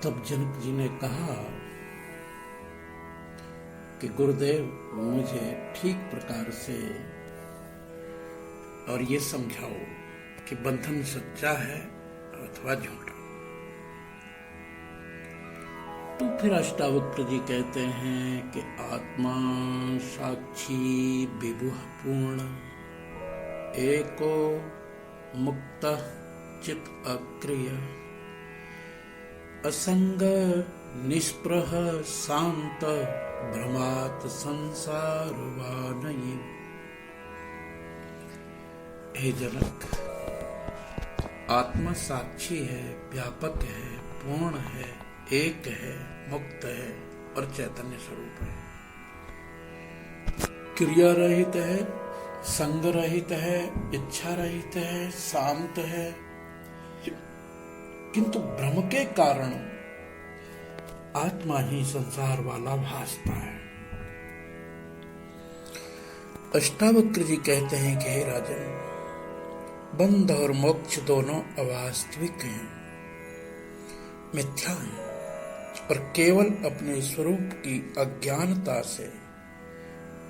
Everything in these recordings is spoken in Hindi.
तब जनक जी ने कहा कि गुरुदेव मुझे ठीक प्रकार से और ये समझाओ कि बंधन सच्चा है अथवा झूठा। तो फिर अष्टावक्र जी कहते हैं कि आत्मा साक्षी विभुः पूर्ण एको मुक्त चित अक्रिय असंग निष्प्रह शांत भ्रमात संसार वानयि। हे जनक, आत्मा साक्षी है, व्यापक है, पूर्ण है, एक है, मुक्त है और चैतन्य स्वरूप है। क्रिया रहित है, संग रहित है, इच्छा रहित है, शांत है, किंतु भ्रम के कारण आत्मा ही संसार वाला भासता है। अष्टावक्र जी कहते हैं कि हे राजन, बंध और मोक्ष दोनों अवास्तविक हैं, मिथ्या हैं और केवल अपने स्वरूप की अज्ञानता से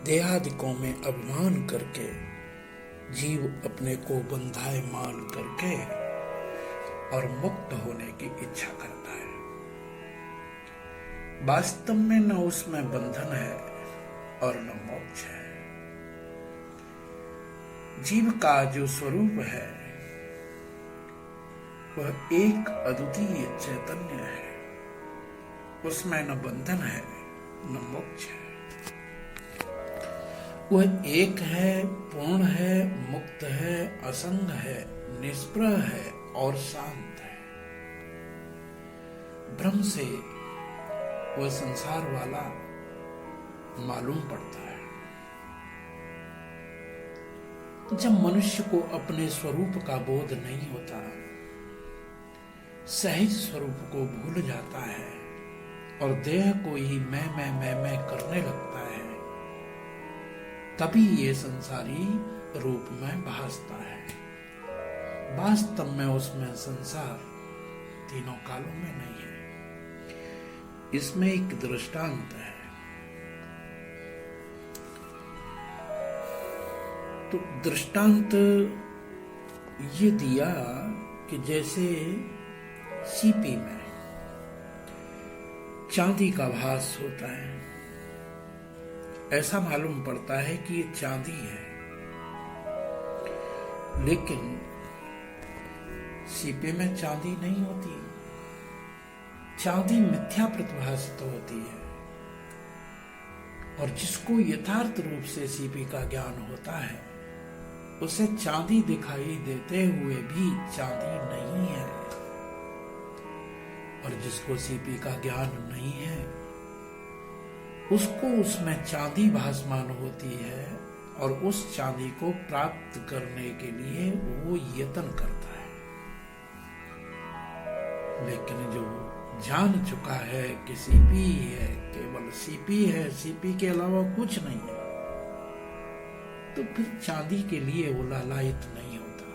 देहादिकों में अभिमान करके जीव अपने को बंधाए मान करके और मुक्त होने की इच्छा करता है। वास्तव में न उसमें बंधन है और न मोक्ष है। जीव का जो स्वरूप है वह एक अद्वितीय चैतन्य है, उसमें न बंधन है न मोक्ष है। वह एक है, पूर्ण है, मुक्त है, असंग है, निष्प्रह है और शांत है। भ्रम से वह संसार वाला मालूम पड़ता है। जब मनुष्य को अपने स्वरूप का बोध नहीं होता, सहज स्वरूप को भूल जाता है और देह को ही मैं करने लगता है, तभी ये संसारी रूप में भासता है। वास्तव में उसमें संसार तीनों कालों में नहीं है। इसमें एक दृष्टांत है। तो दृष्टांत ये दिया कि जैसे सीपी में चांदी का भास होता है, ऐसा मालूम पड़ता है कि ये चांदी है, लेकिन सीपे में चांदी नहीं होती। चांदी मिथ्या प्रतिभासित होती है और जिसको यथार्थ रूप से सीपी का ज्ञान होता है, उसे चांदी दिखाई देते हुए भी चांदी नहीं है। और जिसको सीपी का ज्ञान नहीं है, उसको उसमें चांदी भासमान होती है और उस चांदी को प्राप्त करने के लिए वो यत्न करता है। लेकिन जो जान चुका है कि सीपी है, केवल सीपी है, सीपी के अलावा कुछ नहीं है, तो फिर चांदी के लिए वो लालायित नहीं होता।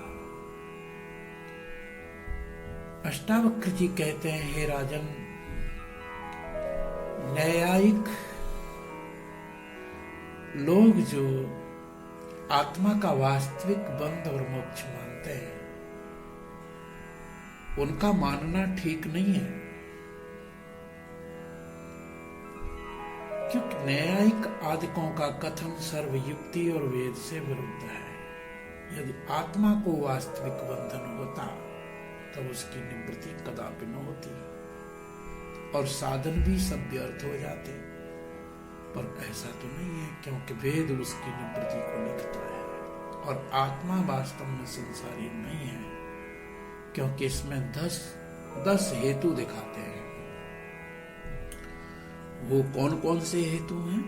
अष्टावक्र जी कहते हैं, हे राजन, न्यायिक लोग जो आत्मा का वास्तविक बंध और मोक्ष मानते हैं, उनका मानना ठीक नहीं है, क्योंकि न्यायिक आदिकों का कथन सर्वयुक्ति और वेद से विरुद्ध है। यदि आत्मा को वास्तविक बंधन होता तब उसकी निवृत्ति कदापि न होती और साधन भी सब व्यर्थ हो जाते, पर ऐसा तो नहीं है, क्योंकि वेद उसकी निवृत्ति को लिखता है और आत्मा वास्तव में संसारी नहीं है, क्योंकि इसमें 10 हेतु दिखाते हैं। वो कौन कौन से हेतु हैं?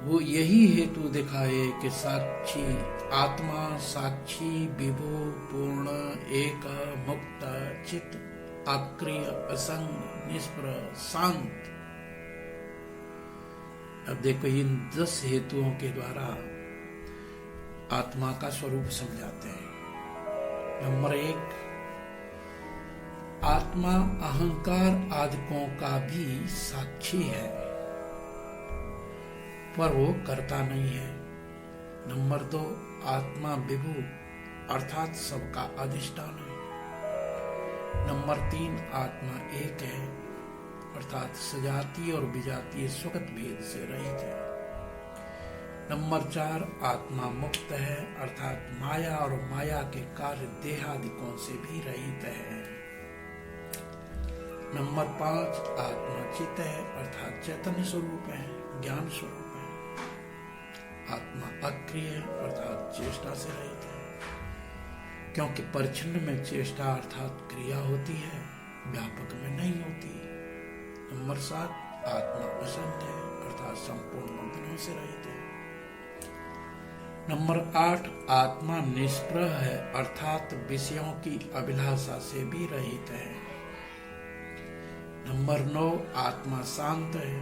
वो यही हेतु दिखाए कि साक्षी आत्मा साक्षी विभु पूर्ण एक मुक्त चित अक्रिय असंग निष्प्रह शांत। अब देखो, इन 10 हेतुओं के द्वारा आत्मा का स्वरूप समझाते हैं। नंबर 1, आत्मा अहंकार आदिकों का भी साक्षी है, पर वो करता नहीं है। नंबर 2, आत्मा विभु अर्थात सबका अधिष्ठान है। नंबर 3, आत्मा एक है अर्थात सजातीय और विजातीय स्वगत भेद से रहित है। नंबर 4, आत्मा मुक्त है अर्थात माया और माया के कार्य देहादिकों से भी रहित है। नंबर 5, आत्मा चित्त है अर्थात चैतन्य स्वरूप है, ज्ञान स्वरूप है। आत्मा अक्रिय है अर्थात चेष्टा से रहित है, क्योंकि परिच्छिन्न में चेष्टा अर्थात क्रिया होती है, व्यापक में नहीं होती। नंबर 7, आत्मा असंग है अर्थात संपूर्ण बंधनों से रहित है। नंबर 8, आत्मा निष्प्रह है अर्थात विषयों की अभिलाषा से भी रहित है। नंबर 9, आत्मा शांत है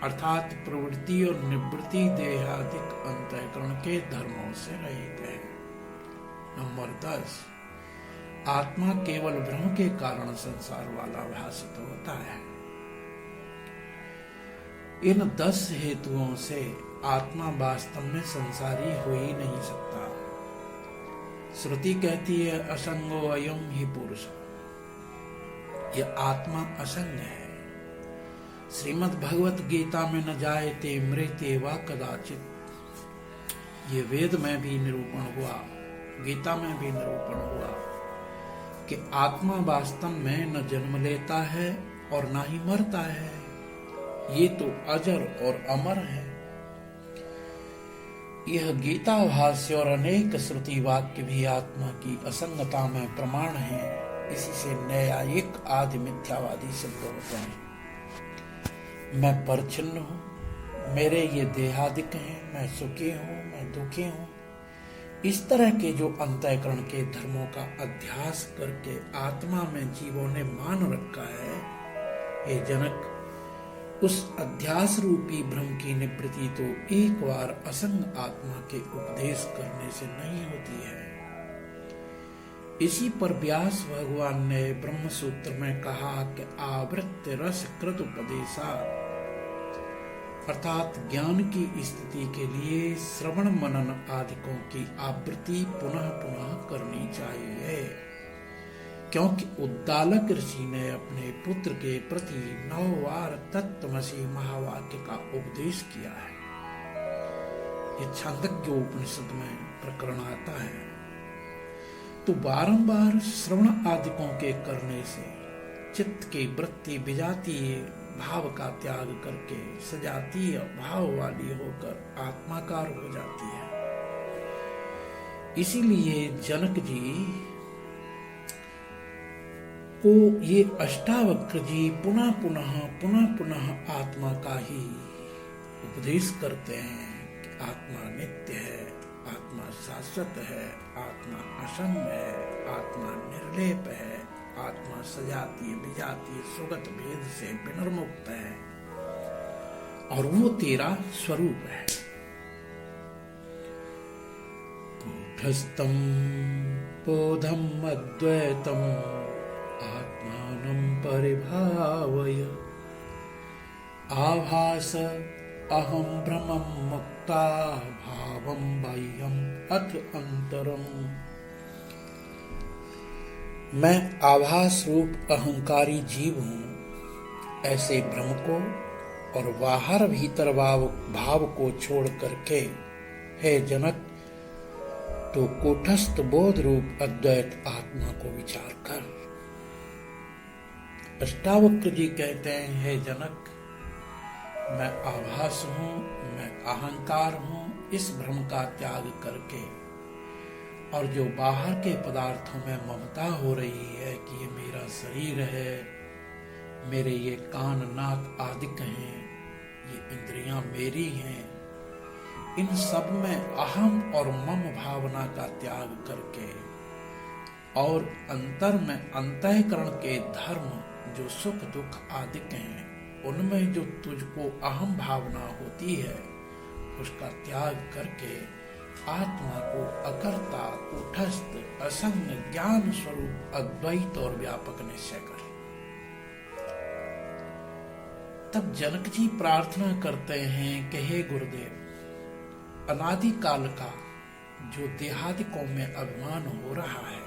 अर्थात प्रवृत्ति और निवृत्ति देहादिक अंतःकरण के धर्मों से रहित है। नंबर 10, आत्मा केवल ब्रह्म के कारण संसार वाला भासित होता है। इन 10 हेतुओं से आत्मा वास्तव में संसारी हो ही नहीं सकता। श्रुति कहती है असंगो अयम ही पुरुष, यह आत्मा असंग है। श्रीमद् भगवत गीता में न जायते मृते वा कदाचित, ये वेद में भी निरूपण हुआ, गीता में भी निरूपण हुआ कि आत्मा वास्तव में न जन्म लेता है और न ही मरता है, ये तो अजर और अमर है। यह गीता भाष्य और अनेक श्रुति वाक्य भी आत्मा की असंगता में प्रमाण है। इसी से न्यायिक आदि मिथ्यावादी सिद्ध होते हैं। मैं परिच्छिन्न हूँ, मेरे ये देहादिक हैं, मैं सुखी हूँ, मैं दुखी हूँ, इस तरह के जो अंतःकरण के धर्मों का अध्यास करके आत्मा में जीवों ने मान रखा है, हे जनक, उस अध्यास रूपी भ्रम की निवृत्ति तो एक बार असंग आत्मा के उपदेश करने से नहीं होती है। इसी पर व्यास भगवान ने ब्रह्म सूत्र में कहा कि आवृत्ति रस कृत उपदेशा, अर्थात ज्ञान की स्थिति के लिए श्रवण मनन आदिकों की आवृत्ति पुनः पुनः करनी चाहिए, क्योंकि उद्दालक ऋषि ने अपने पुत्र के प्रति 9 बार तत्त्वमसि महावाक्य का उपदेश किया है। ये छांदोग्य उपनिषद में प्रकरण आता है। तो बारंबार श्रवण आदिकों के करने से चित्त की वृत्ति विजातीय भाव का त्याग करके सजातीय भाव वाली होकर आत्माकार हो जाती है। इसीलिए जनक जी को ये अष्टावक्र जी पुनः पुनः आत्मा का ही उपदेश करते हैं कि आत्मा नित्य है, आत्मा शाश्वत है, आत्मा असंग है, आत्मा निर्लेप है, आत्मा सजातीय विजातीय सुगत भेद से विनिर्मुक्त है और वो तेरा स्वरूप है। कूटस्थं बोधम अद्वैतम आत्मानं परिभावय, आभास अहम भ्रमं मुक्ता भावं बाह्यं अथ अंतरम। मैं आभास रूप अहंकारी जीव हूँ, ऐसे भ्रम को और बाहर भीतर भाव को छोड़ करके हे जनक, तो कूटस्थ बोध रूप अद्वैत आत्मा को विचार कर। अष्टावक्र जी कहते हैं, हे जनक, मैं आभास हूँ, मैं अहंकार हूँ, इस भ्रम का त्याग करके और जो बाहर के पदार्थों में ममता हो रही है कि ये मेरा शरीर है, मेरे ये कान नाक आदिक हैं, ये इंद्रियां मेरी हैं, इन सब में अहम और मम भावना का त्याग करके और अंतर में अंतःकरण के धर्म जो सुख दुख आदिक हैं, उनमें जो तुझको अहम भावना होती है, उसका त्याग करके आत्मा को अकर्ता, कूटस्थ, असंग, ज्ञान स्वरूप, अद्वैत और व्यापक निश्चय करे। तब जनक जी प्रार्थना करते हैं कि हे गुरुदेव, अनादि काल का जो देहादिकों में अभिमान हो रहा है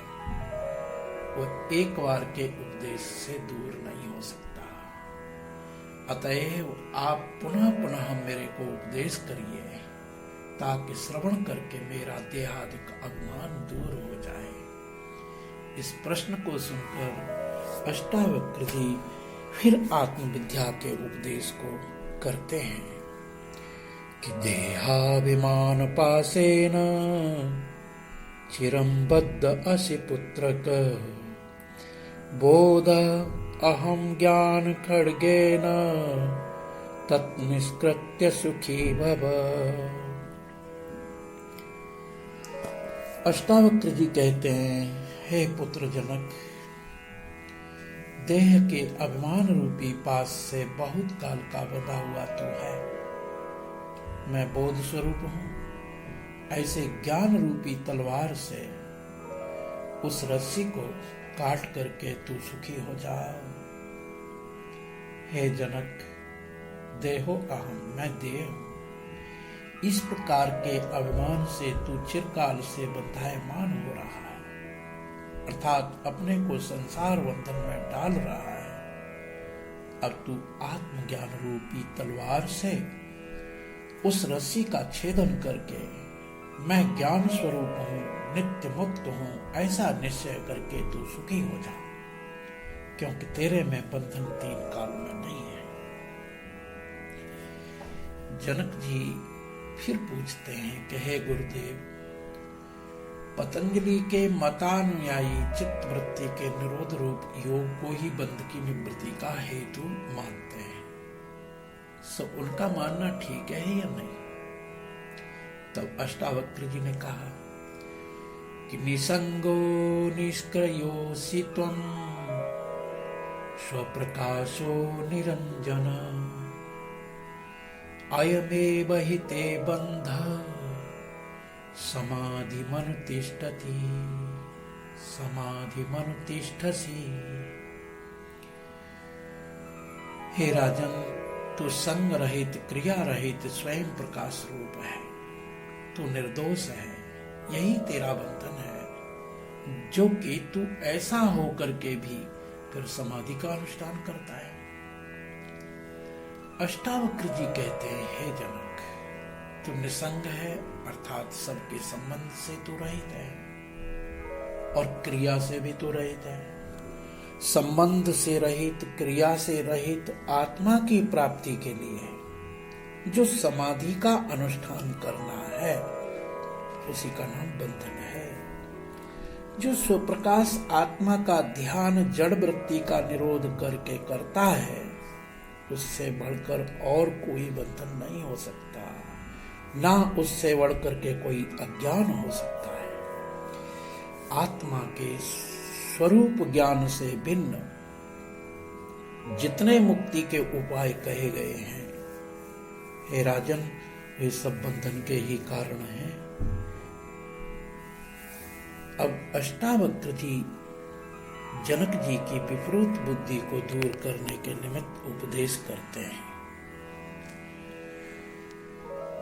वो एक बार के उपदेश से दूर नहीं हो सकता। अतएव आप पुनः पुनः मेरे को उपदेश करिए ताकि श्रवण करके मेरा देहादिक अभिमान दूर हो जाए। इस प्रश्न को सुनकर अष्टावक्र जी फिर आत्मविद्या के उपदेश को करते हैं कि देहाभिमान पासेन चिरं बद्ध असि पुत्रक, बोध अहम ज्ञान खड्गेन तत्निष्कृत्य सुखी भव। अष्टावक्र जी कहते हैं, हे पुत्र जनक, देह के अभिमान रूपी पास से बहुत काल का बंधा हुआ तू है। मैं बोध स्वरूप हूं। ऐसे ज्ञान रूपी तलवार से उस रस्सी को काट करके तू सुखी हो जा। हे जनक, देहो अहम, मैं देह हूं। इस प्रकार के अभिमान से तू चिरकाल से बंधायमान हो रहा है, अर्थात अपने को संसार बंधन में डाल रहा है। अब तू आत्मज्ञान रूपी तलवार से उस रस्सी का छेदन करके मैं ज्ञान स्वरूप हूं, नित्य मुक्त हूं, ऐसा निश्चय करके तू सुखी हो जा, क्योंकि तेरे में बंधन 3 काल में नहीं है। जनक जी फिर पूछते हैं कि हे गुरुदेव, पतंजलि के मतानुयायी चित्त वृत्ति के निरोध रूप योग को ही बंध की निवृत्ति का हेतु मानते हैं, सो उनका मानना ठीक है या नहीं? तब अष्टावक्र जी ने कहा कि निसंगो निष्क्रियोऽसि त्वं स्वप्रकाशो निरंजन, अयमेव हि ते बंध समाधिमनुतिष्ठति समाधिमनुतिष्ठसि। हे राजन, तू संग रहित, क्रिया रहित, स्वयं प्रकाश रूप है। तू निर्दोष है, यही तेरा बंधन है, जो कि तू ऐसा होकर के भी फिर समाधि का अनुष्ठान करता है। अष्टावक्र जी कहते हैं, हे जनक, तू निसंग है, अर्थात सबके संबंध से तू रहित है और क्रिया से भी तू रहित है। संबंध से रहित, क्रिया से रहित आत्मा की प्राप्ति के लिए जो समाधि का अनुष्ठान करना है, उसी का नाम बंधन है। जो स्वप्रकाश आत्मा का ध्यान जड़ वृत्ति का निरोध करके करता है, उससे बढ़कर और कोई बंधन नहीं हो सकता, ना उससे बढ़कर के कोई अज्ञान हो सकता है। आत्मा के स्वरूप ज्ञान से भिन्न जितने मुक्ति के उपाय कहे गए हैं, हे राजन, वे सब बंधन के ही कारण हैं। अब अष्टावक्र जी जनक जी की विपरीत बुद्धि को दूर करने के निमित्त उपदेश करते हैं।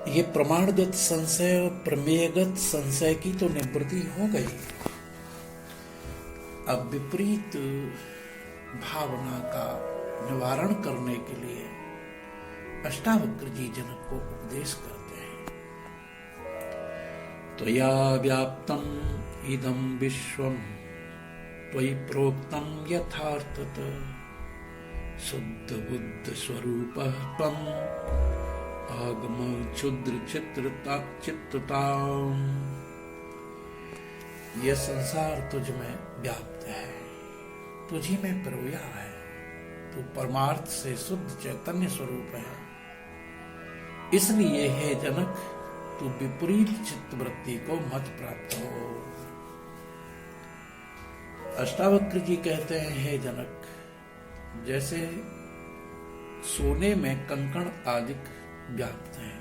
ये प्रमाणगत संशय और प्रमेयगत संशय की तो निवृत्ति हो गई। अब विपरीत भावना का निवारण करने के लिए अष्टावक्र जी जनक को उपदेश करते हैं। त्वया व्याप्तम इदं विश्वम त्वयि प्रोक्तम यथार्थतः, शुद्ध बुद्ध स्वरूपः त्वं आगम क्षुद्र चित्तताम्। यह संसार तुझ में व्याप्त है, तुझी में पिरोया है। तू परमार्थ से शुद्ध चैतन्य स्वरूप है। इसलिए हे जनक, तू विपरीत चित्त वृत्ति को मत प्राप्त हो। अष्टावक्र जी कहते हैं, हे जनक, जैसे सोने में कंकड़ आदि व्याप्त है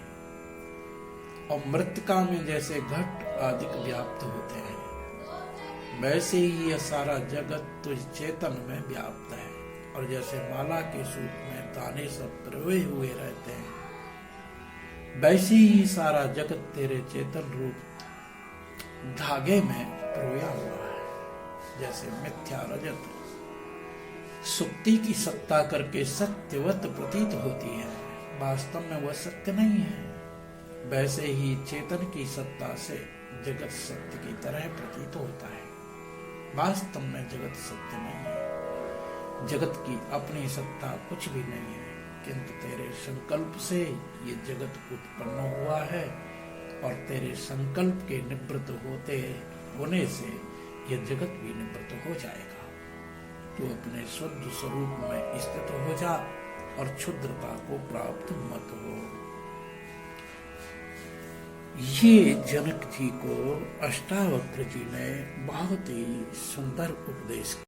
और मृतिका में जैसे घट आदि व्याप्त होते हैं, वैसे ही यह सारा जगत तुझ चेतन में व्याप्त है। और जैसे माला के सूत में दाने सब पिरोए हुए रहते हैं, वैसे ही सारा जगत तेरे चेतन रूप धागे में पिरोया हुआ है। जैसे मिथ्या रजत सुक्ति की सत्ता करके सत्यवत प्रतीत होती है, वास्तव में वह सत्य नहीं है, वैसे ही चेतन की सत्ता से जगत सत्य की तरह प्रतीत होता है। वास्तव में जगत सत्य नहीं है, जगत की अपनी सत्ता कुछ भी नहीं है, किंतु तेरे संकल्प से ये जगत उत्पन्न हुआ है और तेरे संकल्प के निवृत्त होने से यह जगत भी निवृत्त हो जाएगा। तू अपने शुद्ध स्वरूप में स्थित हो जा और क्षुद्रता को प्राप्त मत हो। ये जनक जी को अष्टावक्र जी ने बहुत ही सुंदर उपदेश